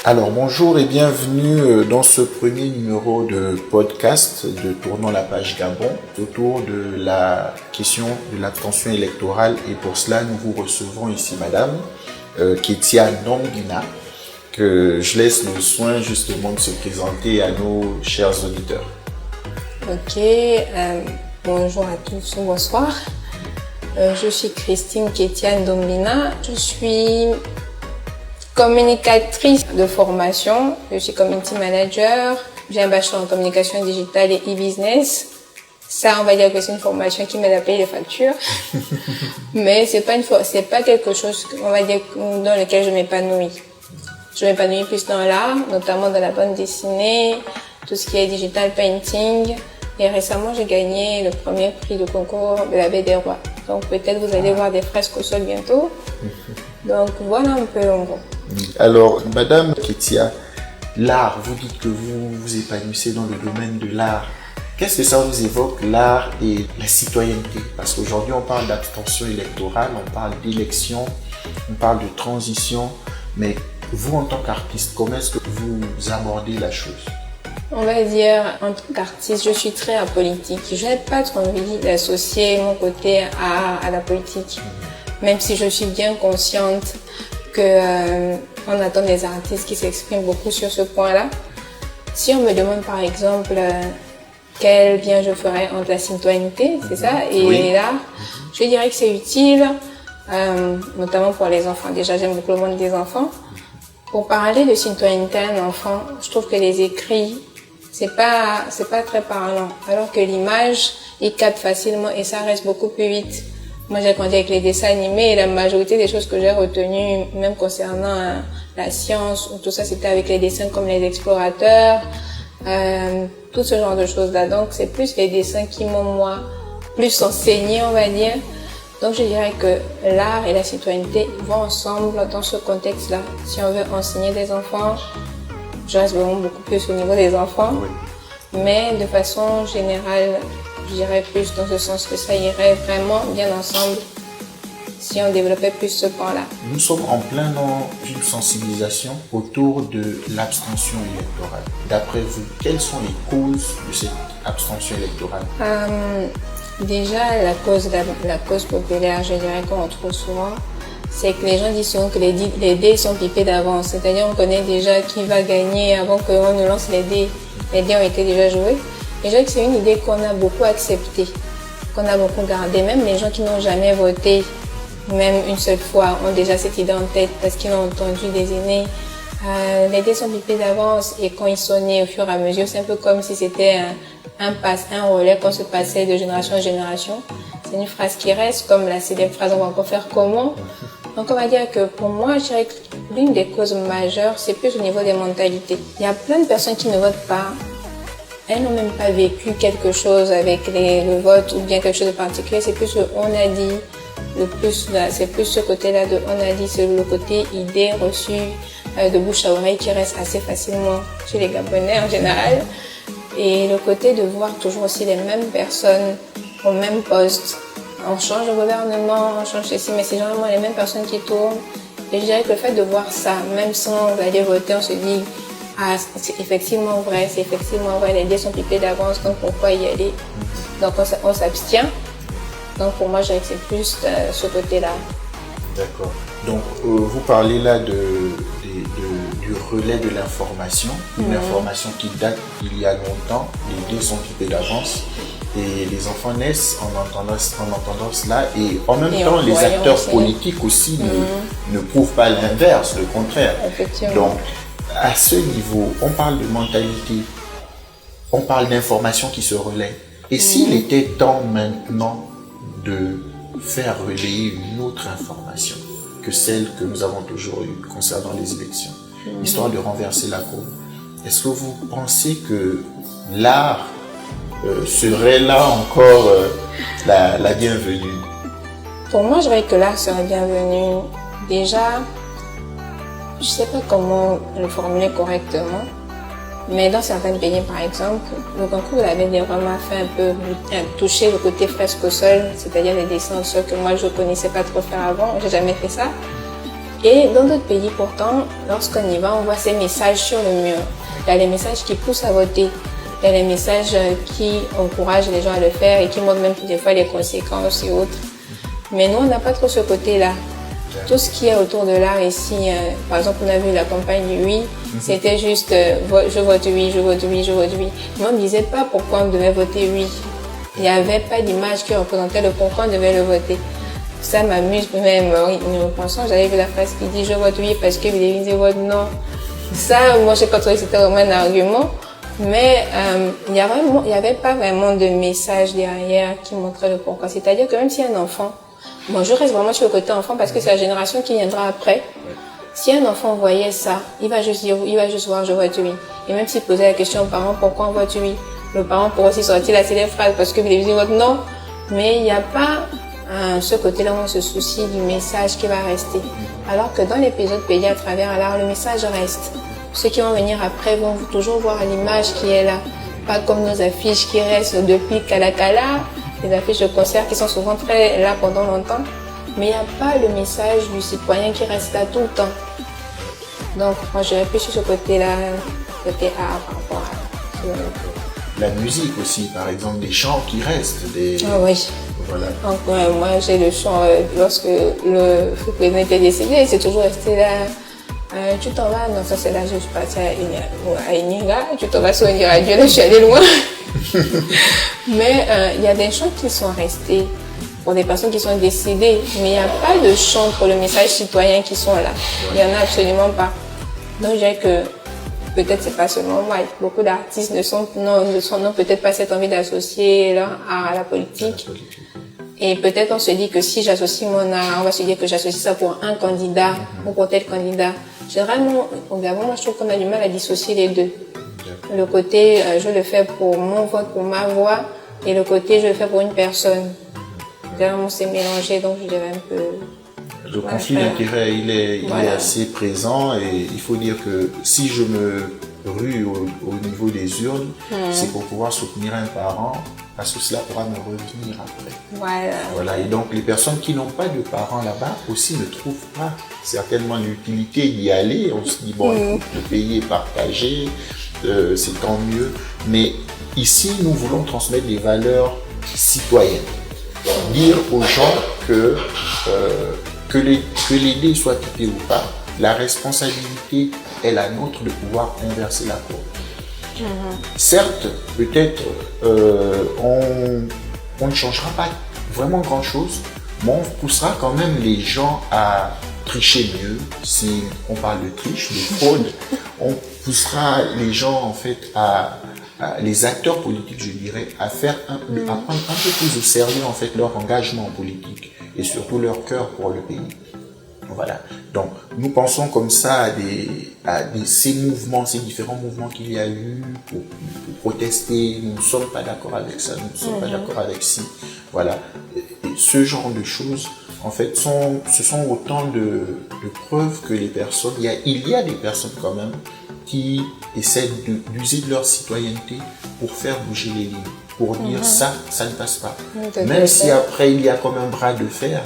Alors bonjour et bienvenue dans ce premier numéro de podcast de Tournons la page Gabon autour de la question de l'abstention électorale, et pour cela nous vous recevons ici Madame Ketia Ndombina, que je laisse le soin justement de se présenter à nos chers auditeurs. Ok, bonjour à tous, bonsoir. Je suis Christine Ketia Ndombina, je suis communicatrice de formation, je suis community manager, j'ai un bachelor en communication digitale et e-business. Ça, on va dire que c'est une formation qui m'aide à payer les factures. Mais c'est pas quelque chose, on va dire, dans lequel je m'épanouis. Je m'épanouis plus dans l'art, notamment dans la bande dessinée, tout ce qui est digital painting. Et récemment, j'ai gagné le premier prix de concours de la Baie des Rois. Donc peut-être vous allez voir des fresques au sol bientôt. Donc voilà un peu en gros. Alors, Madame Ketia, l'art, vous dites que vous vous épanouissez dans le domaine de l'art. Qu'est-ce que ça vous évoque, l'art et la citoyenneté? Parce qu'aujourd'hui, on parle d'abstention électorale, on parle d'élection, on parle de transition. Mais vous, en tant qu'artiste, comment est-ce que vous abordez la chose? On va dire, en tant qu'artiste, je suis très apolitique. Je n'ai pas trop envie d'associer mon côté à la politique. Même si je suis bien consciente que on attend des artistes qui s'expriment beaucoup sur ce point-là. Si on me demande par exemple quel lien je ferais entre la citoyenneté, c'est ça, et l'art, je dirais que c'est utile, notamment pour les enfants. Déjà, j'aime beaucoup le monde des enfants. Pour parler de citoyenneté à un enfant, je trouve que les écrits, c'est pas très parlant, alors que l'image, il capte facilement et ça reste beaucoup plus vite. Moi, j'ai grandi avec les dessins animés et la majorité des choses que j'ai retenues, même concernant la science ou tout ça, c'était avec les dessins comme les explorateurs, tout ce genre de choses-là. Donc, c'est plus les dessins qui m'ont, moi, plus enseigné, on va dire. Donc, je dirais que l'art et la citoyenneté vont ensemble dans ce contexte-là. Si on veut enseigner des enfants, je reste vraiment beaucoup plus au niveau des enfants. Oui. Mais de façon générale, je dirais plus dans ce sens que ça irait vraiment bien ensemble si on développait plus ce pan-là. Nous sommes en plein dans une sensibilisation autour de l'abstention électorale. D'après vous, quelles sont les causes de cette abstention électorale? Déjà, la cause populaire, je dirais qu'on retrouve souvent, c'est que les gens disent souvent que les dés sont pipés d'avance. C'est-à-dire on connaît déjà qui va gagner avant qu'on ne lance les dés. Les dés ont été déjà joués. Et je dirais que c'est une idée qu'on a beaucoup acceptée, qu'on a beaucoup gardée. Même les gens qui n'ont jamais voté, même une seule fois, ont déjà cette idée en tête parce qu'ils ont entendu des aînés. Les dés sont pipés d'avance et quand ils sonnaient au fur et à mesure, c'est un peu comme si c'était un relais qu'on se passait de génération en génération. C'est une phrase qui reste, comme la célèbre phrase « on va encore faire comment ». Donc on va dire que pour moi, je dirais que l'une des causes majeures, c'est plus au niveau des mentalités. Il y a plein de personnes qui ne votent pas. Elles n'ont même pas vécu quelque chose avec le vote ou bien quelque chose de particulier. C'est plus le on a dit, c'est plus ce côté-là de on a dit, c'est le côté idée reçue de bouche à oreille qui reste assez facilement chez les Gabonais en général. Et le côté de voir toujours aussi les mêmes personnes au même poste. On change de gouvernement, on change ceci, mais c'est généralement les mêmes personnes qui tournent. Et je dirais que le fait de voir ça, même sans aller voter, on se dit ah, c'est effectivement vrai, les dés sont pipés d'avance, donc pourquoi y aller? Donc on s'abstient. Donc pour moi, je dirais que c'est plus ce côté-là. D'accord. Donc vous parlez là du relais de l'information, une information qui date d'il y a longtemps, les dés sont pipés d'avance. Et les enfants naissent en entendant cela, et en même temps les acteurs politiques aussi ne prouvent pas l'inverse, le contraire. Donc à ce niveau, on parle de mentalité, on parle d'informations qui se relaient. Et s'il était temps maintenant de faire relayer une autre information que celle que nous avons toujours eue concernant les élections, histoire de renverser la courbe, est-ce que vous pensez que l'art serait là encore la bienvenue? Pour moi, je dirais que l'art serait bienvenu. Déjà, je sais pas comment le formuler correctement, mais dans certains pays, par exemple, le concours de la Baie des Rois m'a fait un peu toucher le côté fresque au sol, c'est-à-dire les dessins au sol que moi je connaissais pas trop faire avant, j'ai jamais fait ça. Et dans d'autres pays, pourtant, lorsqu'on y va, on voit ces messages sur le mur. Il y a les messages qui poussent à voter. Il y a les messages qui encouragent les gens à le faire et qui montrent même des fois les conséquences et autres. Mais nous, on n'a pas trop ce côté-là. Tout ce qui est autour de l'art ici, par exemple, on a vu la campagne du oui, c'était juste je vote oui, je vote oui, je vote oui. Mais on ne disait pas pourquoi on devait voter oui. Il n'y avait pas d'image qui représentait le pourquoi on devait le voter. Ça m'amuse même, en pensant, j'avais vu la phrase qui dit je vote oui parce que vous devez vote non. Ça, moi, j'ai pas trouvé que c'était vraiment un argument. Mais il n'y avait pas vraiment de message derrière qui montrait le pourquoi. C'est-à-dire que même si un enfant, moi je reste vraiment sur le côté enfant parce que c'est la génération qui viendra après. Si un enfant voyait ça, il va juste voir je vote oui. Et même s'il posait la question aux parents pourquoi on vote oui, le parent pourrait aussi sortir la célèbre phrase parce que vous devez vote non. Mais il n'y a pas ce côté-là où on se soucie du message qui va rester. Alors que dans l'épisode Pédia à travers l'art, le message reste. Ceux qui vont venir après vont toujours voir l'image qui est là. Pas comme nos affiches qui restent depuis Kala, les affiches de concert qui sont souvent très là pendant longtemps. Mais il n'y a pas le message du citoyen qui reste là tout le temps. Donc, moi, je réfléchis sur ce côté-là, côté art par rapport à ça. La musique aussi, par exemple, des chants qui restent. Ah oui. Voilà. Donc, moi, j'ai le chant, lorsque le président était décédé, c'est toujours resté là. Tu t'en vas, non, ça c'est là, je suis partie à Iniga, tu t'en vas sur une radio, là, je suis allée loin. Mais il y a des chants qui sont restés pour des personnes qui sont décédées, mais il n'y a pas de chants pour le message citoyen qui sont là. Il n'y en a absolument pas. Donc je dirais que peut-être c'est pas seulement moi, beaucoup d'artistes n'ont peut-être pas cette envie d'associer leur art à la politique. Et peut-être on se dit que si j'associe mon art, on va se dire que j'associe ça pour un candidat ou pour tel candidat. Généralement, au Gabon, moi je trouve qu'on a du mal à dissocier les deux. Le côté je le fais pour mon vote, pour ma voix, et le côté je le fais pour une personne. Généralement c'est mélangé, donc je dirais un peu... Le conflit d'intérêt, il est assez présent, et il faut dire que si je me rue au niveau des urnes, c'est pour pouvoir soutenir un parent, parce que cela pourra me revenir après. Voilà. Et donc les personnes qui n'ont pas de parents là-bas aussi ne trouvent pas certainement l'utilité d'y aller. On se dit bon, écoute, le pays est partagé, c'est tant mieux. Mais ici, nous voulons transmettre des valeurs citoyennes. Dire aux gens que les dés soient pipés ou pas, la responsabilité est la nôtre de pouvoir inverser la courbe. Certes, peut-être on ne changera pas vraiment grand-chose, mais on poussera quand même les gens à tricher mieux. Si on parle de triche, de fraude, on poussera les gens en fait les acteurs politiques, je dirais, à prendre un peu plus au sérieux en fait leur engagement politique et surtout leur cœur pour le pays. Voilà. Donc, nous pensons comme ça à ces mouvements, ces différents mouvements qu'il y a eu pour protester. Nous ne sommes pas d'accord avec ça, nous ne sommes pas d'accord avec ci. Voilà. Et ce genre de choses, en fait, ce sont autant de preuves que les personnes, il y a des personnes quand même qui essaient d'user de leur citoyenneté pour faire bouger les lignes, pour dire ça ne passe pas. Même si après il y a comme un bras de fer,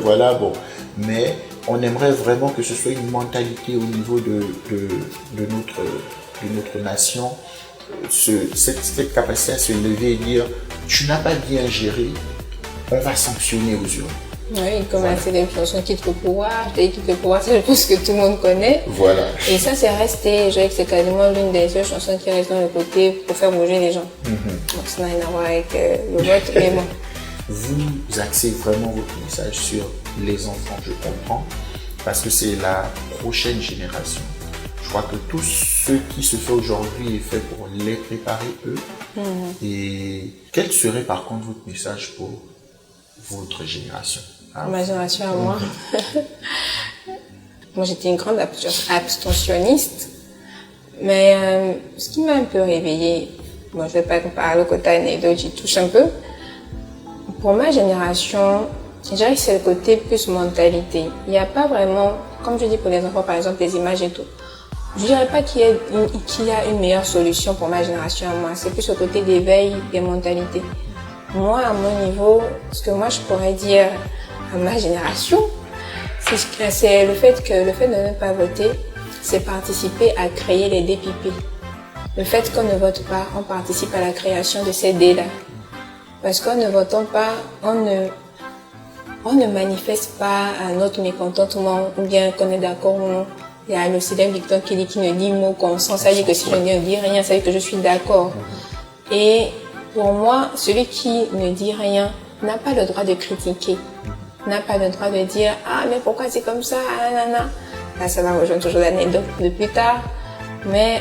voilà, bon. Mais on aimerait vraiment que ce soit une mentalité au niveau de notre nation, cette capacité à se lever et dire tu n'as pas bien géré, on va sanctionner aux urnes. Oui, comme la célèbre chanson Quitte le pouvoir, Quitte le pouvoir, c'est je pense que tout le monde connaît. Voilà. Et ça, c'est resté, je dirais que c'est quasiment l'une des seules chansons qui reste dans le côté pour faire bouger les gens. Donc ça n'a rien à voir avec le vote, mais bon. Vous axez vraiment votre message sur les enfants, je comprends, parce que c'est la prochaine génération. Je crois que tout ce qui se fait aujourd'hui est fait pour les préparer eux. Et quel serait par contre votre message pour votre génération? Ma génération à moi. Moi, j'étais une grande abstentionniste, mais ce qui m'a un peu réveillée, bon, je vais pas parler au côté anecdote, j'y touche un peu. Pour ma génération, je dirais que c'est le côté plus mentalité. Il n'y a pas vraiment, comme je dis pour les enfants, par exemple, les images et tout. Je dirais pas qu'il y a une meilleure solution pour ma génération à moi. C'est plus le côté d'éveil des mentalités. Moi, à mon niveau, ce que moi je pourrais dire à ma génération, c'est le fait de ne pas voter, c'est participer à créer les dés-pipés. Le fait qu'on ne vote pas, on participe à la création de ces dés-là. Parce qu'en ne votant pas, on ne manifeste pas notre mécontentement ou bien qu'on est d'accord ou non. Il y a le célèbre dicton qui dit qu'il ne dit mot consent. Ça veut dire que si je ne dis rien, ça veut dire que je suis d'accord. Et pour moi, celui qui ne dit rien n'a pas le droit de critiquer. N'a pas le droit de dire « Ah, mais pourquoi c'est comme ça ?» Là, ça va rejoindre toujours l'anecdote de plus tard. Mais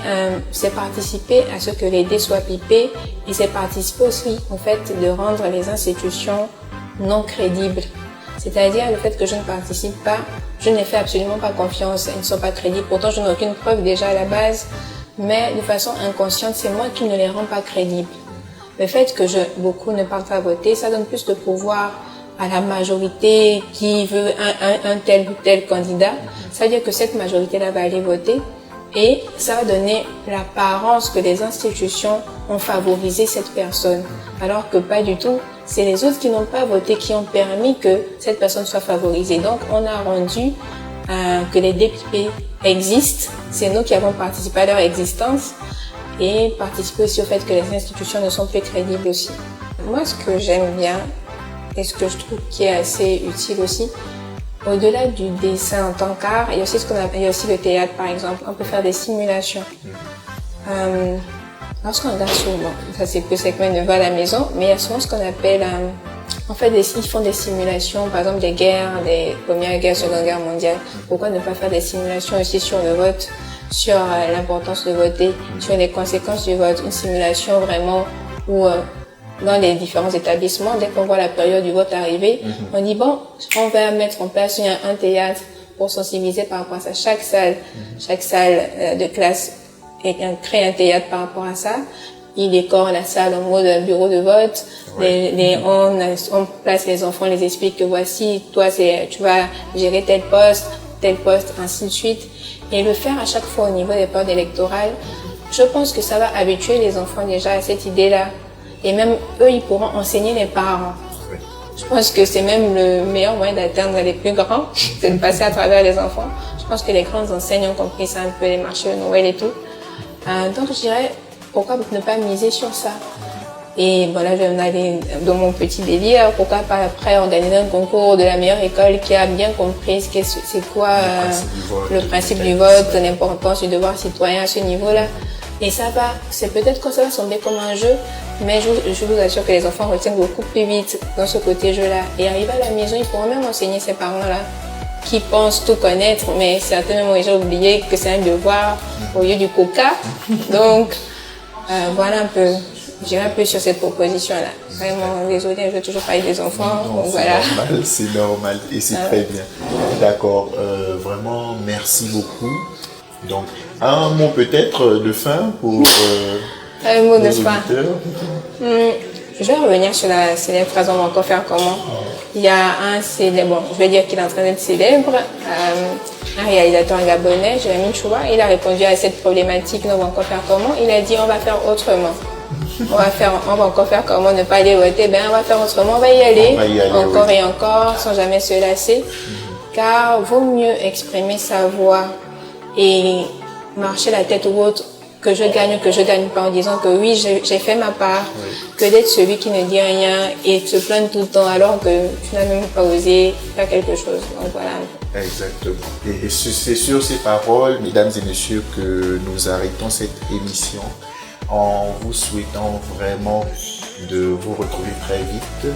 c'est participer à ce que les dés soient pipés et c'est participer aussi au fait de rendre les institutions non crédibles. C'est-à-dire le fait que je ne participe pas, je ne fais absolument pas confiance, elles ne sont pas crédibles. Pourtant, je n'ai aucune preuve déjà à la base, mais de façon inconsciente, c'est moi qui ne les rends pas crédibles. Le fait que beaucoup ne partent pas voter, ça donne plus de pouvoir à la majorité qui veut un tel ou tel candidat. Ça veut dire que cette majorité-là va aller voter et ça va donner l'apparence que les institutions ont favorisé cette personne, alors que pas du tout. C'est les autres qui n'ont pas voté qui ont permis que cette personne soit favorisée. Donc, on a rendu que les députés existent. C'est nous qui avons participé à leur existence et participé aussi au fait que les institutions ne sont plus crédibles aussi. Moi, ce que j'aime bien et ce que je trouve qui est assez utile aussi, au-delà du dessin en tant qu'art, il y a aussi il y a aussi le théâtre, par exemple. On peut faire des simulations. Lorsqu'on regarde souvent, ça c'est plus avec mes neveux à la maison, mais il y a souvent ce qu'on appelle, ils font des simulations, par exemple des guerres, des premières guerres, seconde guerre mondiale. Pourquoi ne pas faire des simulations aussi sur le vote, sur l'importance de voter, sur les conséquences du vote, une simulation vraiment où dans les différents établissements, dès qu'on voit la période du vote arriver, on dit bon, on va mettre en place un théâtre pour sensibiliser par rapport à ça. Chaque salle de classe et crée un théâtre par rapport à ça. Il décore la salle en mode bureau de vote. On place les enfants, on les explique que voici, toi tu vas gérer tel poste, ainsi de suite. Et le faire à chaque fois au niveau des périodes électorales, je pense que ça va habituer les enfants déjà à cette idée-là. Et même eux, ils pourront enseigner les parents. Je pense que c'est même le meilleur moyen d'atteindre les plus grands, c'est de passer à travers les enfants. Je pense que les grandes enseignes ont compris ça un peu, les marchés de Noël et tout. Donc je dirais, pourquoi ne pas miser sur ça? Et voilà, je vais en aller dans mon petit délire. Pourquoi pas après organiser un concours de la meilleure école qui a bien compris c'est quoi le principe du vote, l'importance du devoir citoyen à ce niveau-là. Et ça va, c'est peut-être que ça va sembler comme un jeu, mais je vous assure que les enfants retiennent beaucoup plus vite dans ce côté jeu-là. Et arriver à la maison, ils pourront même enseigner ces parents-là qui pensent tout connaître, mais certainement ils ont oublié que c'est un devoir au lieu du coca. Donc, voilà un peu, j'irai un peu sur cette proposition-là. Vraiment, désolé, je veux toujours parler des enfants. Non, donc voilà. C'est normal et c'est très bien. D'accord, vraiment, merci beaucoup. Donc, un mot peut-être de fin pour un mot de nos fin. Je vais revenir sur la célèbre phrase « On va encore faire comment ?» Il y a un célèbre, je vais dire qu'il est en train d'être célèbre, un réalisateur gabonais, Jérémy Choua, il a répondu à cette problématique « On va encore faire comment ?» Il a dit « On va faire autrement. On va encore faire comment ne pas aller voter? Ben, on va faire autrement, on va y aller, encore oui. Et encore, sans jamais se lasser. Car vaut mieux exprimer sa voix et marcher la tête haute que je gagne pas en disant que oui, j'ai fait ma part, que d'être celui qui ne dit rien et se plaindre tout le temps alors que tu n'as même pas osé faire quelque chose. Donc voilà. Exactement. Et c'est sur ces paroles, mesdames et messieurs, que nous arrêtons cette émission en vous souhaitant vraiment de vous retrouver très vite.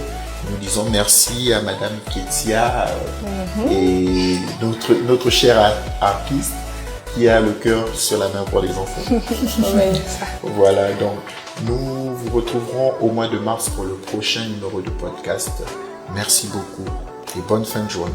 Nous disons merci à Madame Ketia et notre chère artiste qui a le cœur sur la main pour les enfants. Voilà, donc nous vous retrouverons au mois de mars pour le prochain numéro de podcast. Merci beaucoup et bonne fin de journée.